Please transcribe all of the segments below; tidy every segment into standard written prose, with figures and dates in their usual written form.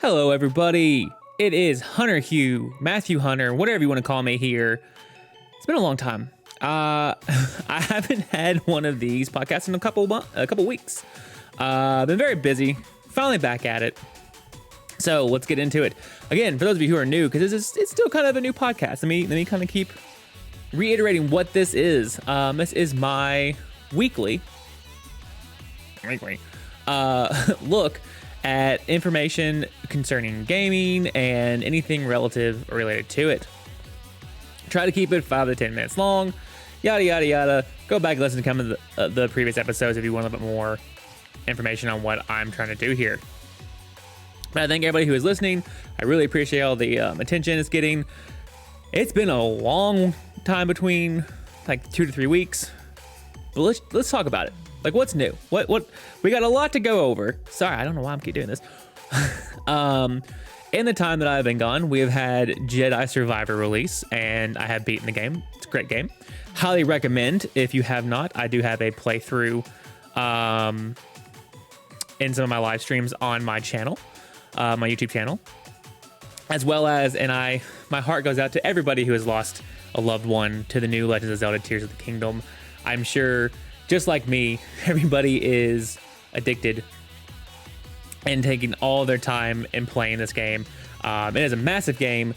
Hello, everybody. It is Hunter Hugh, Matthew Hunter, whatever you want to call me here. It's been a long time. I haven't had one of these podcasts in a couple weeks. Been very busy. Finally back at it. So let's get into it. Again, for those of you who are new, because it's still kind of a new podcast. Let me kind of keep reiterating what this is. This is my weekly look at information concerning gaming and anything related to it. Try to keep it 5 to 10 minutes long, yada, yada, yada. Go back and listen to some of the previous episodes if you want a little bit more information on what I'm trying to do here. But I thank everybody who is listening. I really appreciate all the attention it's getting. It's been a long time between, like 2 to 3 weeks. But let's talk about it. Like, what's new? What we got a lot to go over. Sorry, I don't know why I'm keep doing this. In the time that I've been gone, we have had Jedi Survivor release, and I have beaten the game. It's a great game. Highly recommend if you have not. I do have a playthrough in some of my live streams on my channel, my YouTube channel, as well as, my heart goes out to everybody who has lost a loved one to the new Legends of Zelda Tears of the Kingdom. I'm sure, just like me, everybody is addicted and taking all their time in playing this game. It is a massive game,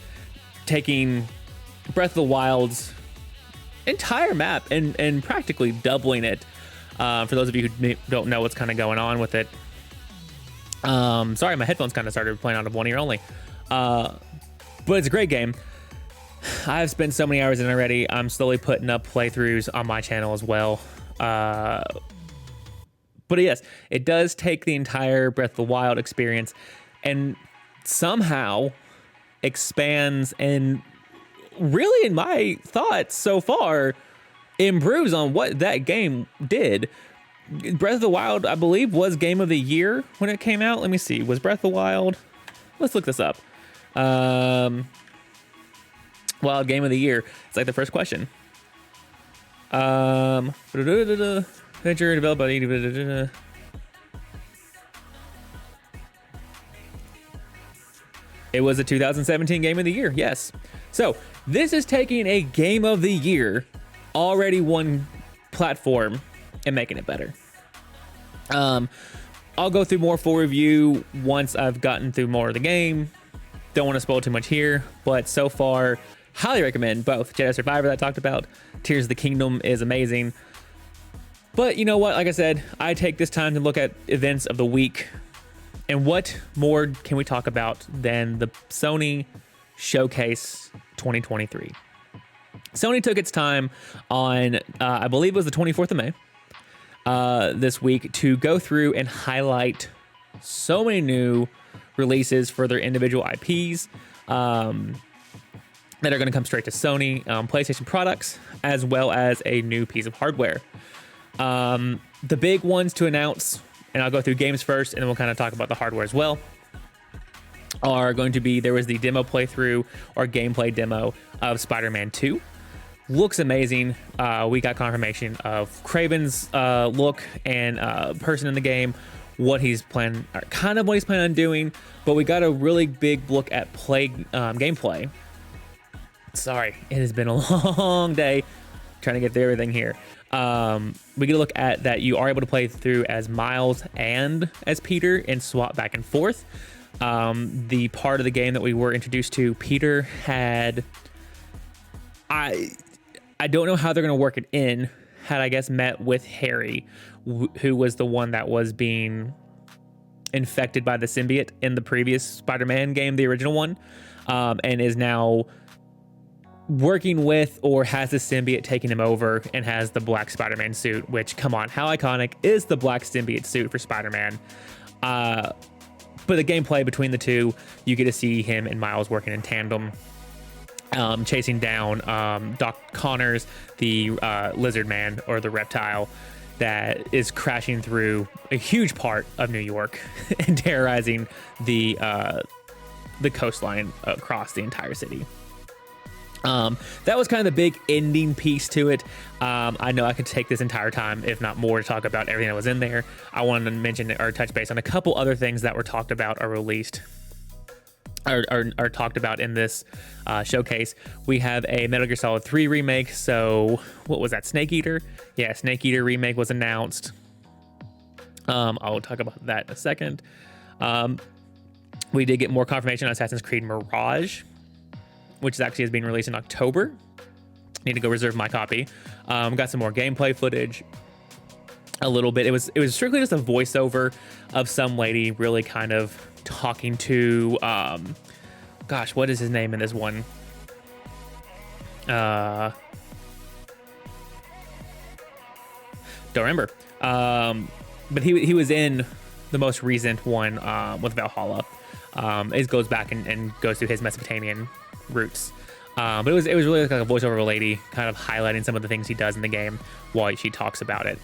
taking Breath of the Wild's entire map and practically doubling it. For those of you who don't know what's kind of going on with it. Sorry, my headphones kind of started playing out of one ear only. But it's a great game. I've spent so many hours in it already. I'm slowly putting up playthroughs on my channel as well. But yes, it does take the entire Breath of the Wild experience and somehow expands and really, in my thoughts so far, improves on what that game did. Breath of the Wild, I believe, was Game of the Year when it came out. Let me see. Was Breath of the Wild? Let's look this up. Wild Game of the Year. It's like the first question. Venture developed by It was a 2017 Game of the Year, yes. So this is taking a Game of the Year, already one platform, and making it better. I'll go through more full review once I've gotten through more of the game. Don't want to spoil too much here, but so far, highly recommend both. Jedi Survivor that I talked about, Tears of the Kingdom is amazing. But you know what? Like I said, I take this time to look at events of the week. And what more can we talk about than the Sony Showcase 2023? Sony took its time on, I believe it was the 24th of May, this week, to go through and highlight so many new releases for their individual IPs that are going to come straight to Sony PlayStation products, as well as a new piece of hardware. The big ones to announce, and I'll go through games first, and then we'll kind of talk about the hardware as well, are going to be, there was the demo playthrough or gameplay demo of Spider-Man 2. Looks amazing. We got confirmation of Kraven's look and person in the game, what he's planning, or kind of what he's planning on doing, but we got a really big look at gameplay. Sorry, it has been a long day trying to get through everything here. We get a look at that you are able to play through as Miles and as Peter and swap back and forth. The part of the game that we were introduced to, Peter had, I don't know how they're going to work it in, had I guess met with Harry, who was the one that was being infected by the symbiote in the previous Spider-Man game, the original one, and is now working with or has the symbiote taking him over and has the black Spider-Man suit, which, come on, how iconic is the black symbiote suit for Spider-Man? But the gameplay between the two, you get to see him and Miles working in tandem, chasing down Doc Connors, the lizard man or the reptile that is crashing through a huge part of New York and terrorizing the coastline across the entire city. That was kind of the big ending piece to it. I know I could take this entire time, if not more, to talk about everything that was in there. I wanted to mention or touch base on a couple other things that were talked about or released are talked about in this showcase. We have a Metal Gear Solid 3 remake. So what was that? Snake Eater? Yeah, Snake Eater remake was announced. I'll talk about that in a second. We did get more confirmation on Assassin's Creed Mirage, which actually is being released in October. Need to go reserve my copy. Got some more gameplay footage. A little bit. It was strictly just a voiceover of some lady really kind of talking to gosh, what is his name in this one? Don't remember. But he was in the most recent one with Valhalla. It goes back and goes through his Mesopotamian roots. But it was really like a voiceover of a lady kind of highlighting some of the things he does in the game while she talks about it.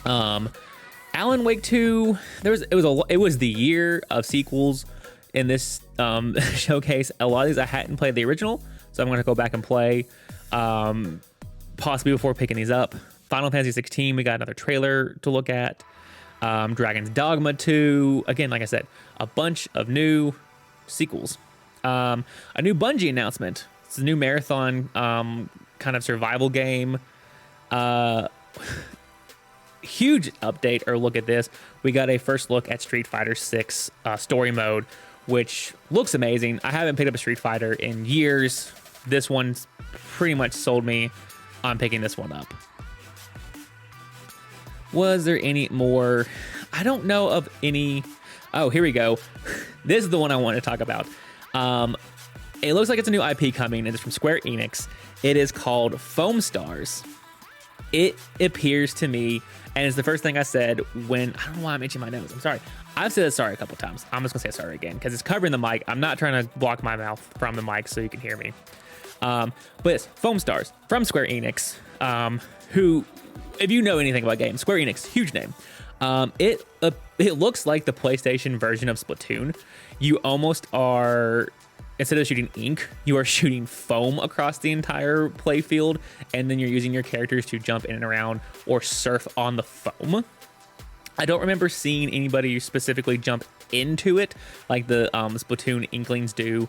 Alan Wake 2, it was the year of sequels in this showcase. A lot of these I hadn't played the original, so I'm going to go back and play possibly before picking these up. Final Fantasy 16, we got another trailer to look at. Dragon's Dogma 2, again, like I said, a bunch of new sequels. A new Bungie announcement. It's a new marathon kind of survival game. Huge update or look at this. We got a first look at Street Fighter 6 story mode, which looks amazing. I haven't picked up a Street Fighter in years. This one's pretty much sold me on picking this one up. Was there any more? I don't know of any. Oh, here we go. This is the one I want to talk about. It looks like it's a new IP coming, and it's from Square Enix. It is called Foam Stars. It appears to me, and it's the first thing I said when, I don't know why I'm itching my nose. I'm sorry. I've said sorry a couple times. I'm just gonna say sorry again because it's covering the mic. I'm not trying to block my mouth from the mic so you can hear me. But it's Foam Stars from Square Enix, who, if you know anything about games, Square Enix, huge name. It looks like the PlayStation version of Splatoon. You almost are, instead of shooting ink, you are shooting foam across the entire play field, and then you're using your characters to jump in and around or surf on the foam. I don't remember seeing anybody specifically jump into it like the Splatoon Inklings do.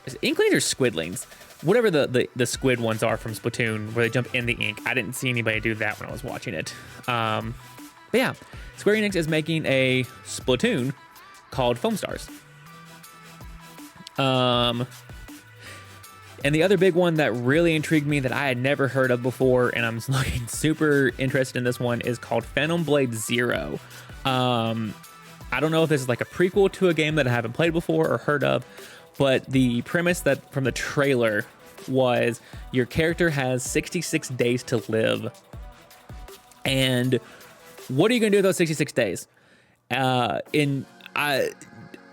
Is it Inklings or Squidlings? Whatever the squid ones are from Splatoon, where they jump in the ink. I didn't see anybody do that when I was watching it. But yeah, Square Enix is making a Splatoon called Foam Stars. And the other big one that really intrigued me that I had never heard of before, and I'm looking super interested in this one, is called Phantom Blade Zero. I don't know if this is like a prequel to a game that I haven't played before or heard of, but the premise that from the trailer was your character has 66 days to live. And what are you going to do with those 66 days? The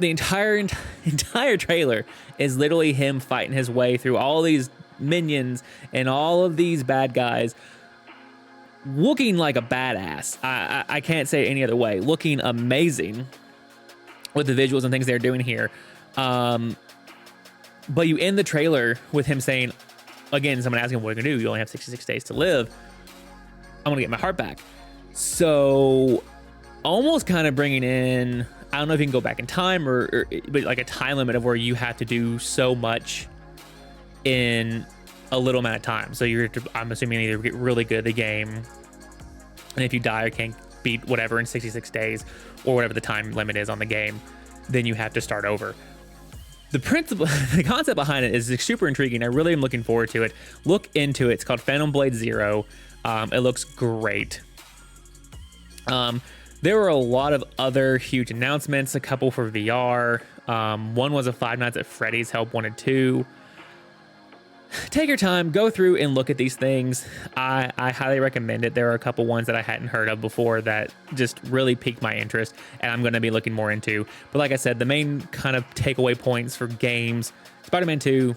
entire trailer is literally him fighting his way through all these minions and all of these bad guys, looking like a badass. I can't say it any other way. Looking amazing with the visuals and things they're doing here. But you end the trailer with him saying, again, someone asking what are you gonna do? You only have 66 days to live. I'm gonna get my heart back. So almost kind of bringing in, I don't know if you can go back in time but like a time limit of where you have to do so much in a little amount of time. So I'm assuming either get really good at the game, and if you die or can't beat whatever in 66 days or whatever the time limit is on the game, then you have to start over. The principle, the concept behind it is super intriguing. I really am looking forward to it. Look into it. It's called Phantom Blade Zero. It looks great. There were a lot of other huge announcements, a couple for VR. One was a Five Nights at Freddy's Help Wanted 2. Take your time, go through and look at these things. I highly recommend it. There are a couple ones that I hadn't heard of before that just really piqued my interest, and I'm going to be looking more into. But like I said, the main kind of takeaway points for games: Spider-Man 2,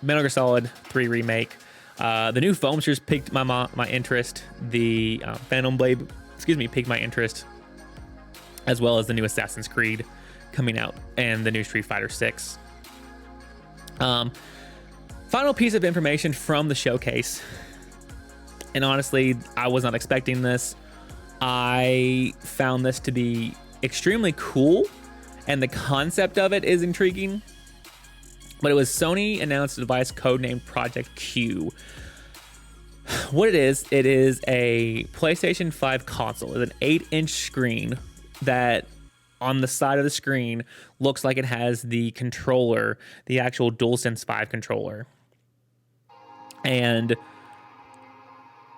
Metal Gear Solid 3 Remake, the new Foamsters piqued my interest. The Phantom Blade, piqued my interest, as well as the new Assassin's Creed coming out and the new Street Fighter 6. Final piece of information from the showcase, and honestly, I was not expecting this. I found this to be extremely cool and the concept of it is intriguing. But it was Sony announced a device codenamed Project Q. What it is a PlayStation 5 console with an 8-inch screen that on the side of the screen looks like it has the controller, the actual DualSense 5 controller. And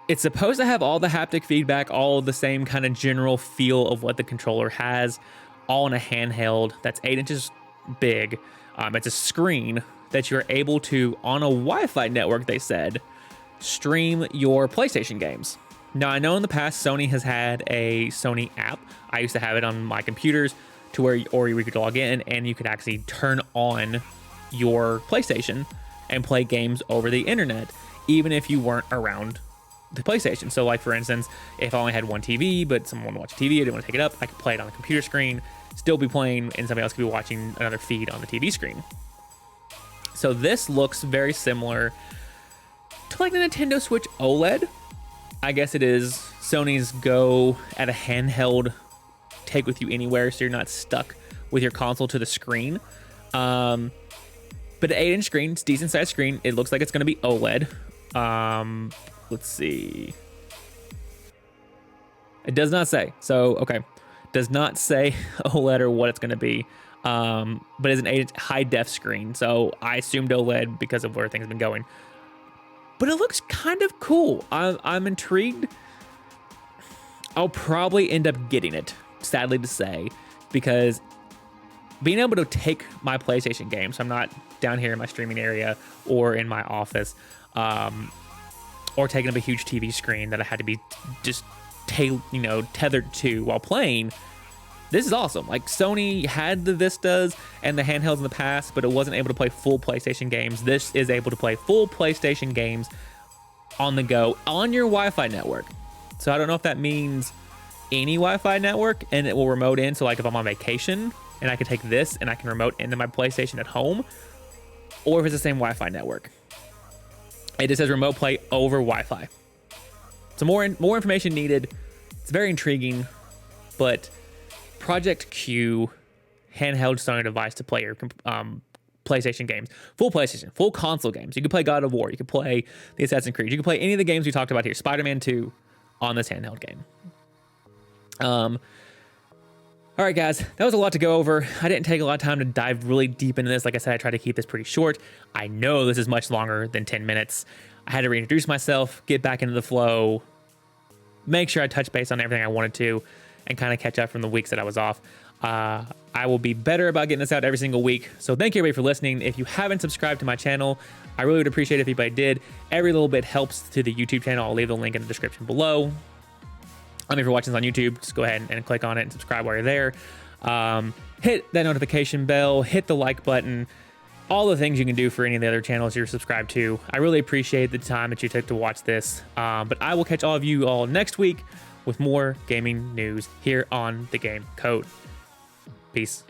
it's supposed to have all the haptic feedback, all of the same kind of general feel of what the controller has, all in a handheld that's 8 inches big. It's a screen that you're able to, on a Wi-Fi network, they said, stream your PlayStation games. Now, I know in the past Sony has had a Sony app. I used to have it on my computers to where you could log in and you could actually turn on your PlayStation and play games over the internet, even if you weren't around the PlayStation. So like, for instance, if I only had one TV, but someone wanted to watch TV, I didn't want to take it up, I could play it on the computer screen, still be playing, and somebody else could be watching another feed on the TV screen. So this looks very similar to like the Nintendo Switch OLED. I guess it is Sony's go at a handheld, take with you anywhere, so you're not stuck with your console to the screen. But an 8-inch screen, it's a decent sized screen. It looks like it's going to be OLED. Let's see. It does not say. So, okay. Does not say OLED or what it's going to be. But it's an 8-inch high def screen. So I assumed OLED because of where things have been going. But it looks kind of cool. I'm intrigued. I'll probably end up getting it, sadly to say, because being able to take my PlayStation games, so I'm not down here in my streaming area or in my office, or taking up a huge TV screen that I had to be just tethered to while playing. This is awesome. Like, Sony had the Vistas and the handhelds in the past, but it wasn't able to play full PlayStation games. This is able to play full PlayStation games on the go on your Wi-Fi network. So I don't know if that means any Wi-Fi network and it will remote in. So like if I'm on vacation and I can take this and I can remote into my PlayStation at home, or if it's the same Wi-Fi network. It just says remote play over Wi-Fi. So more information needed. It's very intriguing, but Project Q, handheld Sony device to play your PlayStation games, full PlayStation, full console games. You can play God of War, you can play the Assassin's Creed, you can play any of the games we talked about here, Spider-Man 2 on this handheld game. All right, guys, that was a lot to go over. I didn't take a lot of time to dive really deep into this. Like I said, I tried to keep this pretty short. I know this is much longer than 10 minutes. I had to reintroduce myself, get back into the flow, make sure I touch base on everything I wanted to, and kind of catch up from the weeks that I was off. I will be better about getting this out every single week. So thank you everybody for listening. If you haven't subscribed to my channel, I really would appreciate it if anybody did. Every little bit helps to the YouTube channel. I'll leave the link in the description below. If you're watching this on YouTube, just go ahead and click on it and subscribe while you're there. Hit that notification bell, hit the like button, all the things you can do for any of the other channels you're subscribed to. I really appreciate the time that you took to watch this. But I will catch all of you all next week with more gaming news here on The Game Code. Peace.